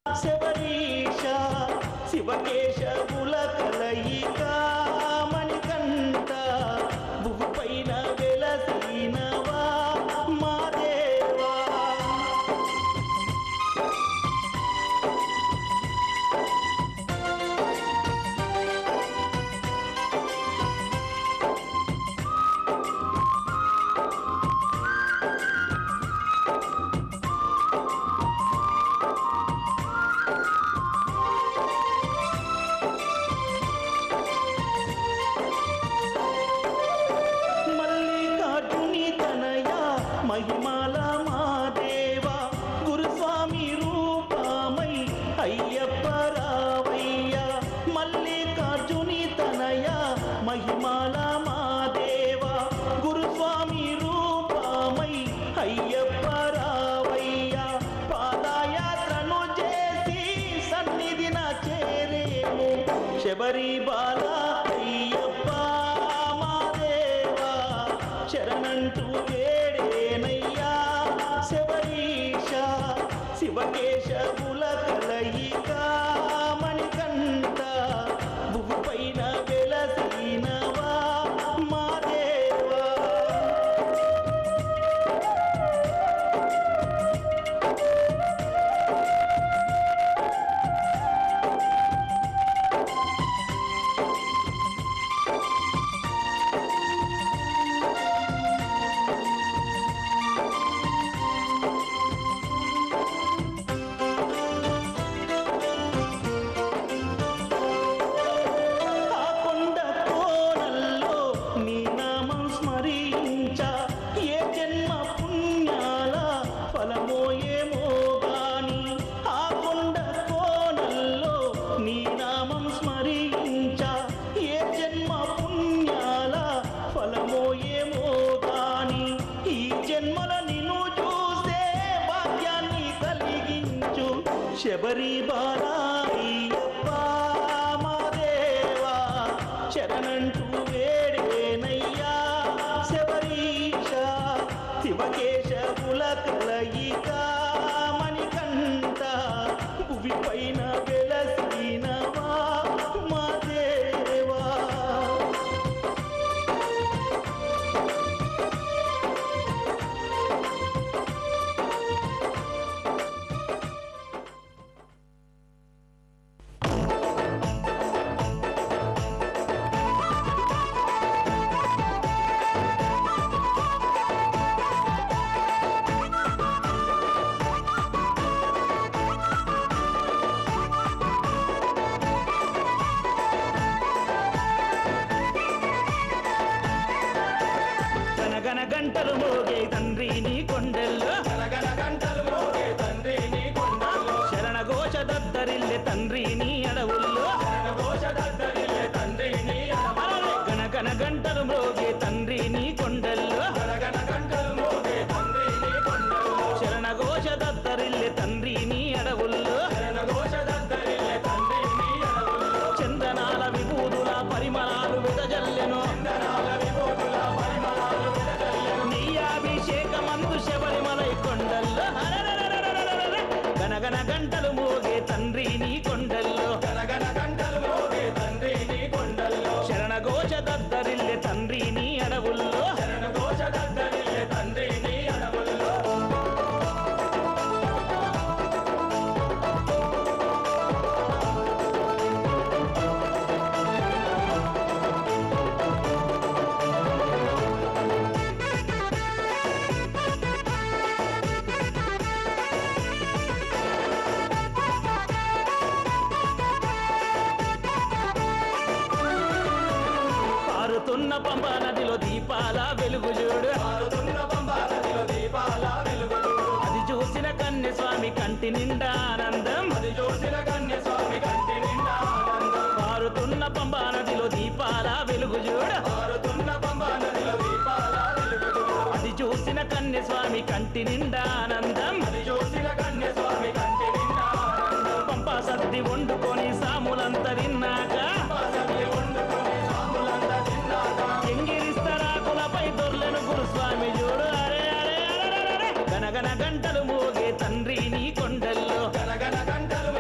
శబరీష శివకేశవుల కలయిక మణికంఠ భువి పైన వెలసినవా మా దేవా. మహిమాల మా దేవా గురుస్వామి రూపమై అయ్యప్ప రావయ్య. మల్లికార్జుని తనయ మహిమాల మా దేవా గురుస్వామి రూపమై అయ్యప్ప రావయ్య. పాదయాత్రను చేసి సన్నిధిన చేరేము శబరి బాల అయ్యప్ప మా దేవా శరణంటూ వేడేనయ్యా. శబరీష శివకేశవుల కలయిక మణికంఠ భువి పైన వెలసినవా మా దేవా. శబరి బాలా అయ్యప్ప మా దేవా శరణంటూ వేడేనయ్యా. శబరీష శివకేశవుల కలయిక మణికంఠ భువి పైన వెలసినవా మా దేవా. గంటలు మోగే తండ్రి నీ కొండల్లో గనగన గంటలు మోగే తండ్రి నీ కొండల్లో శరణ ఘోష దద్దరిల్లె తండ్రి నీ అడవుల్లో శరణ ఘోష దద్దరిల్లె తండ్రి నీ అడవుల్లో గనగన గంటలు మోగే తండ్రి నీ కొండల్లో గనగన గంటలు మోగే తండ్రి నీ కొండల్లో శరణ ఘోష దద్దరిల్లె తండ్రి నీ అడవుల్లో శరణ ఘోష దద్దరిల్లె తండ్రి నీ అడవుల్లో చందనాల విభూతుల పరిమళాలు వెదజల్లెను చందనాల విభూతుల పరిమళాలు నీయాభిషేకమందు శబరిమలై కొండల్లో గనగన గంటలు మోగే తండ్రి నీ కొండల్లో గనగన గంటలు మోగే తండ్రి నీ కొండల్లో శరణ ఘోష దద్దరిల్లె తండ్రి నీ అడవుల్లో శరణ ఘోష దద్దరిల్లె తండ్రి నీ అడవుల్లో పారుతున్న పంబా నదిలో దీపాల వెలుగు చూడు పారుతున్న పంబా నదిలో దీపాల వెలుగు చూడు అది చూసిన కన్య స్వామి కంటి నిండా ఆనందం అది చూసిన కన్య స్వామి కంటి నిండా ఆనందం పారుతున్న పంబా నదిలో దీపాల వెలుగు చూడు పారుతున్న పంబా నదిలో దీపాల వెలుగు చూడు అది చూసిన కన్య స్వామి కంటి నిండా ఆనందం అది చూసిన కన్య స్వామి కంటి నిండా ఆనందం పంపా సద్ది వండుకొని సాములంతా తిన్నాక ఎంగిరిస్తరాకులపై దొర్లను గురుస్వామి చూడు అరే అరే అరే గనగన గంటలు మోగే తండ్రి నీ కొండల్లో గనగన గంటలు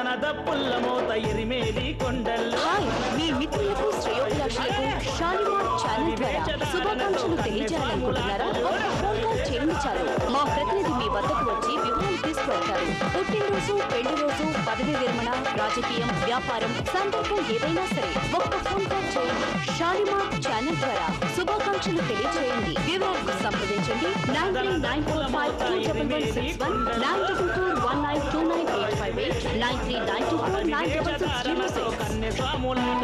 మదన దప్పుల్ల మోత ఎరిమేలి కొండల్లో. హాయ్, మీ మిత్రులకు శ్రేయోభిలాషులకు షాలిమార్ ఛానల్ ద్వారా శుభాకాంక్షలు తెలియజేయాలనుకుంటున్నారా? ఒక ఫోన్ కాల్ చేయండి చాలు. మా ప్రతినిధి మీ వద్దకు వచ్చి వివరాలు తీసుకువెళ్తారు. పుట్టినరోజు, పెళ్లి రోజు, పదవి విరమణ, రాజకీయం, వ్యాపారం, సందర్భం ఏదైనా సరే ఒక్క ఫోన్ కాల్ చేయండి. షాలిమార్ ఛానల్ ద్వారా శుభాకాంక్షలు తెలియజేయండి. వివరాలకు సంప్రదించండి 9394521161 922192858 9392496606. కన్య స్వాములాట